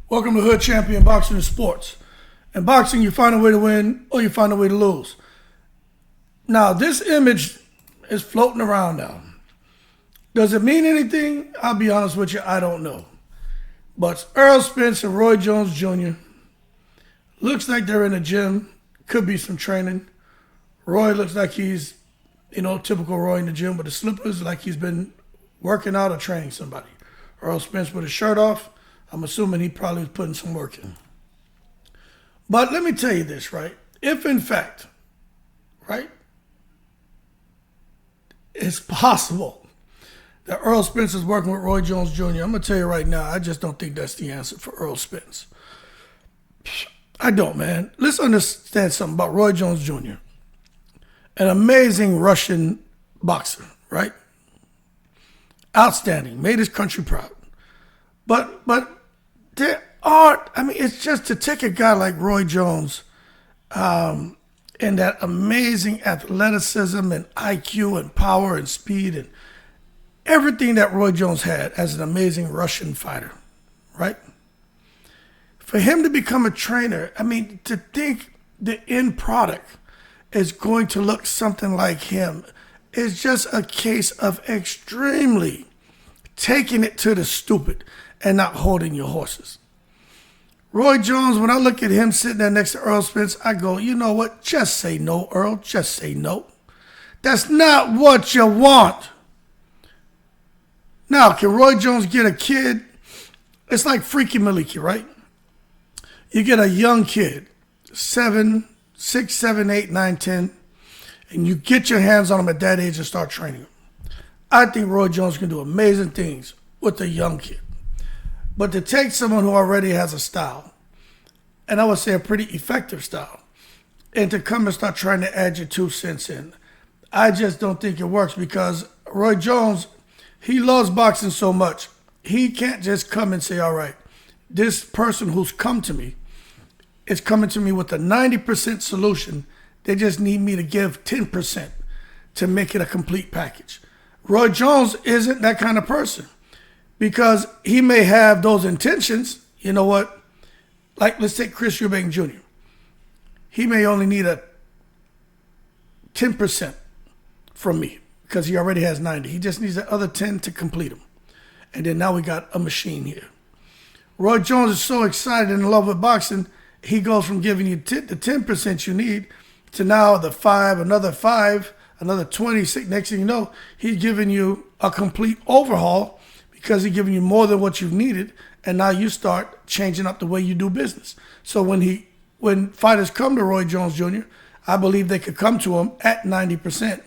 Welcome to Hood Champion Boxing and Sports. In boxing, you find a way to win or you find a way to lose. Now, this image is floating around now. Does it mean anything? I'll be honest with you, I don't know. But Errol Spence and Roy Jones Jr. looks like they're in a gym. Could be some training. Roy looks like he's, typical Roy in the gym with the slippers, like he's been working out or training somebody. Errol Spence with his shirt off. I'm assuming he probably was putting some work in. But let me tell you this, right? If in fact, right, it's possible that Errol Spence is working with Roy Jones Jr., I'm going to tell you right now, I just don't think that's the answer for Errol Spence. I don't, man. Let's understand something about Roy Jones Jr., an amazing Russian boxer, right? Outstanding, made his country proud. But there are, it's just to take a guy like Roy Jones and that amazing athleticism and IQ and power and speed and everything that Roy Jones had as an amazing Russian fighter, right? For him to become a trainer, to think the end product is going to look something like him is just a case of extremely taking it to the stupid and not holding your horses. Roy Jones, when I look at him sitting there next to Errol Spence, I go, you know what? Just say no, Earl. Just say no. That's not what you want. Now, can Roy Jones get a kid? It's like Freaky Maliki, right? You get a young kid, 7, 6, 7, 8, 9, 10, and you get your hands on him at that age and start training him. I think Roy Jones can do amazing things with a young kid. But to take someone who already has a style, and I would say a pretty effective style, and to come and start trying to add your 2 cents in, I just don't think it works because Roy Jones, he loves boxing so much. He can't just come and say, all right, this person who's come to me is coming to me with a 90% solution. They just need me to give 10% to make it a complete package. Roy Jones isn't that kind of person because he may have those intentions. You know what? Like, let's take Chris Eubank Jr. He may only need a 10% from me because he already has 90. He just needs the other 10 to complete him. And then now we got a machine here. Roy Jones is so excited and in love with boxing, he goes from giving you the 10% you need to now the 5, another 5, another 20. Next thing you know, he's giving you a complete overhaul because he's giving you more than what you've needed. And now you start changing up the way you do business. So when fighters come to Roy Jones Jr., I believe they could come to him at 90%.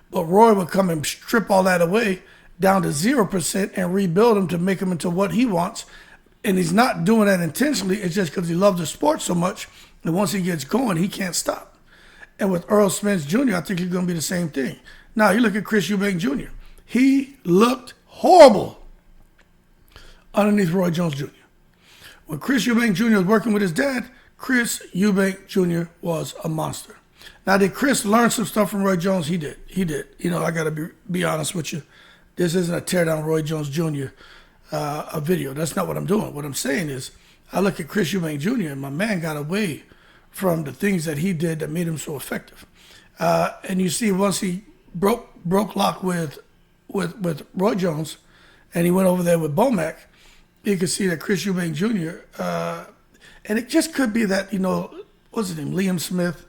But Roy would come and strip all that away down to 0% and rebuild him to make him into what he wants. And he's not doing that intentionally. It's just because he loves the sport so much. And once he gets going, he can't stop. And with Errol Spence Jr., I think he's going to be the same thing. Now, you look at Chris Eubank Jr. He looked horrible underneath Roy Jones Jr. When Chris Eubank Jr. was working with his dad, Chris Eubank Jr. was a monster. Now, did Chris learn some stuff from Roy Jones? He did. I got to be honest with you. This isn't a tear down Roy Jones Jr. A video. That's not what I'm doing. What I'm saying is I look at Chris Eubank Jr. and my man got away from the things that he did that made him so effective. And you see once he broke lock with Roy Jones and he went over there with Bomac, you could see that Chris Eubank Jr. And it just could be that, what's his name, Liam Smith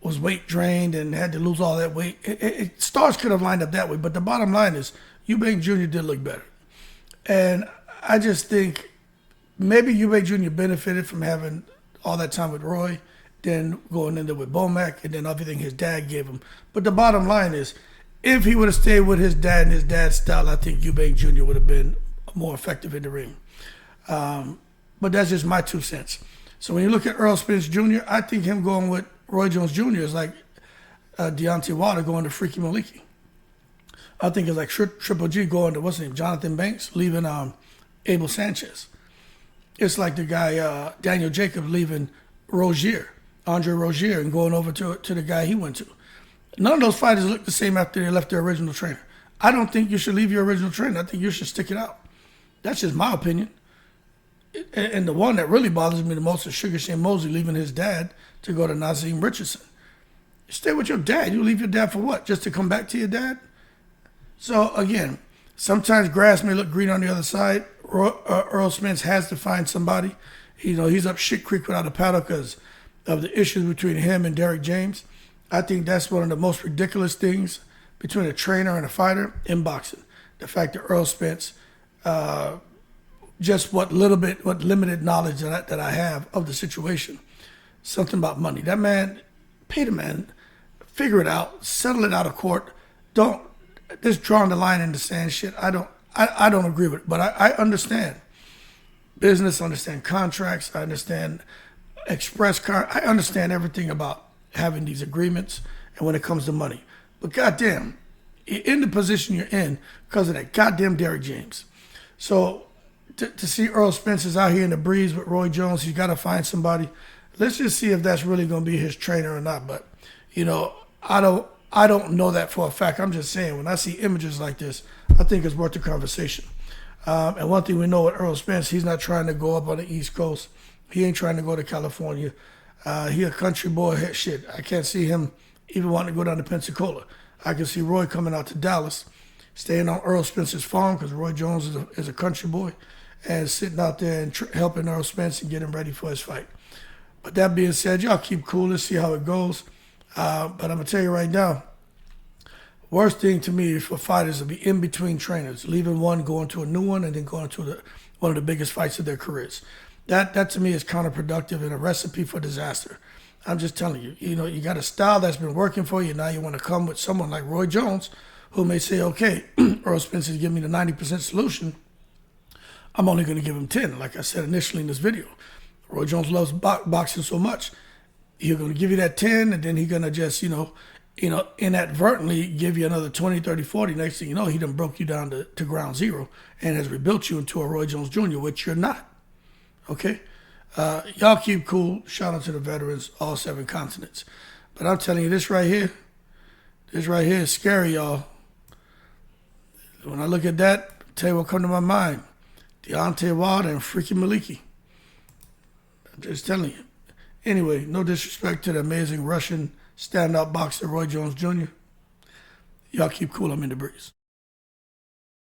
was weight drained and had to lose all that weight. Stars could have lined up that way, but the bottom line is Eubank Jr. did look better. And I just think maybe Eubank Jr. benefited from having all that time with Roy, then going in there with Bomac, and then everything his dad gave him. But the bottom line is, if he would have stayed with his dad and his dad's style, I think Eubank Jr. would have been more effective in the ring. But that's just my 2 cents. So when you look at Errol Spence Jr., I think him going with Roy Jones Jr. is like Deontay Wilder going to Freaky Maliki. I think it's like Triple G going to, what's his name, Jonathan Banks, leaving Abel Sanchez. It's like the guy, Daniel Jacobs, leaving Andre Rozier, and going over to the guy he went to. None of those fighters look the same after they left their original trainer. I don't think you should leave your original trainer. I think you should stick it out. That's just my opinion. And the one that really bothers me the most is Sugar Shane Mosley leaving his dad to go to Nazeem Richardson. You stay with your dad. You leave your dad for what? Just to come back to your dad? So again, sometimes grass may look green on the other side. Errol Spence has to find somebody. He's up shit creek without a paddle because of the issues between him and Derrick James. I think that's one of the most ridiculous things between a trainer and a fighter in boxing. The fact that Errol Spence, just what limited knowledge that I have of the situation, something about money. That man, pay the man, figure it out, settle it out of court. Don't just drawing the line in the sand shit. I don't agree with it, but I understand business, I understand contracts, I understand I understand everything about having these agreements and when it comes to money. But goddamn, you're in the position you're in because of that goddamn Derrick James. So to see Errol Spence is out here in the breeze with Roy Jones, he's got to find somebody. Let's just see if that's really going to be his trainer or not. But I don't know that for a fact. I'm just saying when I see images like this, I think it's worth the conversation. And one thing we know with Errol Spence, he's not trying to go up on the East Coast. He ain't trying to go to California. He a country boy. Shit, I can't see him even wanting to go down to Pensacola. I can see Roy coming out to Dallas, staying on Errol Spence's farm because Roy Jones is a country boy, and sitting out there and helping Errol Spence and getting ready for his fight. But that being said, y'all keep cool. Let's see how it goes. But I'm going to tell you right now, worst thing to me for fighters to be in between trainers, leaving one, going to a new one, and then going to one of the biggest fights of their careers. That to me is counterproductive and a recipe for disaster. I'm just telling you, you got a style that's been working for you. Now you want to come with someone like Roy Jones, who may say, okay, Errol Spence is giving me the 90% solution. I'm only going to give him 10, like I said initially in this video. Roy Jones loves boxing so much. He's going to give you that 10, and then he's going to just, inadvertently give you another 20, 30, 40. Next thing you know, he done broke you down to ground zero and has rebuilt you into a Roy Jones Jr., which you're not. Okay? Y'all keep cool. Shout out to the veterans, all 7 continents. But I'm telling you, this right here is scary, y'all. When I look at that, I'll tell you what come to my mind. Deontay Wilder and freaking Maliki. I'm just telling you. Anyway, no disrespect to the amazing Russian stand-up boxer Roy Jones Jr. Y'all keep cool. I'm in the breeze.